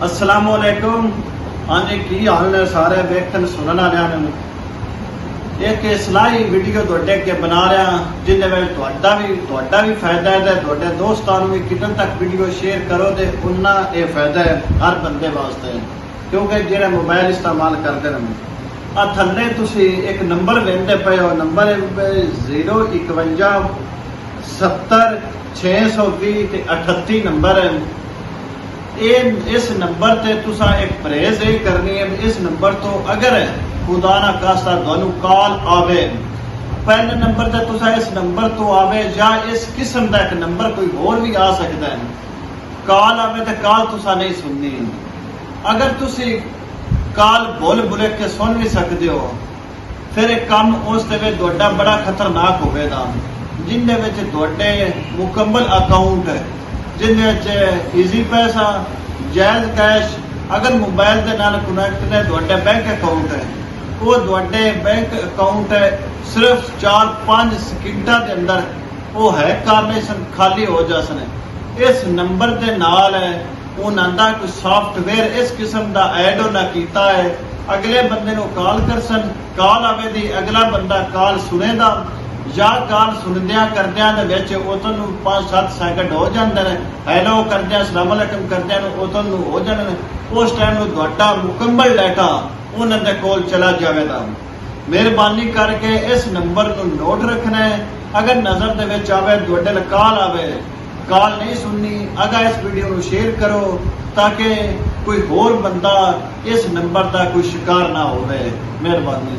अस्सलामुअलैकुम। हाँ जी, की हाल ने सारे वेखन सुनने वाले ने। एक सलाही वीडियो तुहाडे अगे बना रहा जिंदे विच तुहाडा भी फायदा है, तुहाडे दोस्तां नूं भी कितने तक वीडियो शेयर करो तो उन्ना ये फायदा है हर बंदे वास्ते, क्योंकि जिहड़े मोबाइल इस्तेमाल करते हैं आ थल्ले तुसी एक नंबर वेंदे पे हो, नंबर 051 70 620 38 नंबर है। इस नंबर ते तुसा एक परहेज ये करनी है, इस नंबर तो अगर खुदा ना खास्ता तुहानू कॉल आवे, पहले नंबर ते तुसा इस नंबर तो आवे या इस किस्म का एक नंबर कोई होर भी आ सकता है, कॉल आवे तो कॉल तुसा नहीं सुननी। अगर तुसी कॉल बोल बुले के सुन भी सकते हो, फिर एक काम उस ते तुहाडा बड़ा खतरनाक होवेगा, जिंदे विच तुहाडे मुकम्मल अकाउंट है, जिन्हें ईजी पैसा जायज़ कैश अगर मोबाइल के नाल कनैक्ट ने तुहाडे बैंक अकाउंट है, वो तुहाडे बैंक अकाउंट है सिर्फ 4-5 सेकंडां के अंदर वो है कार्नेशन खाली हो जासन। इस नंबर के नाल है उन्हां दा कोई सॉफ्टवेयर इस किस्म का ऐड होना कीता है, अगले बंदे को कॉल करसन, कॉल आवे दी अगला बंदा कॉल सुनेगा या कॉल सुनदिया करदिया दे विच उतन 5-7 सेकंड हो जाते हैं, हैलो करदिया अस्सलाम वालेकुम करदिया उतन हो जाने, उस टाइम तुहाडा मुकम्मल डाटा उन्हां दे कोल चला जाएगा। मेहरबानी करके इस नंबर को नोट रखना है, अगर नज़र दे विच आवे तुहाडे कॉल आवे, कॉल नहीं सुननी, अगर इस वीडियो को शेयर करो ताकि कोई होर बंदा इस नंबर का कोई शिकार ना होवे। मेहरबानी।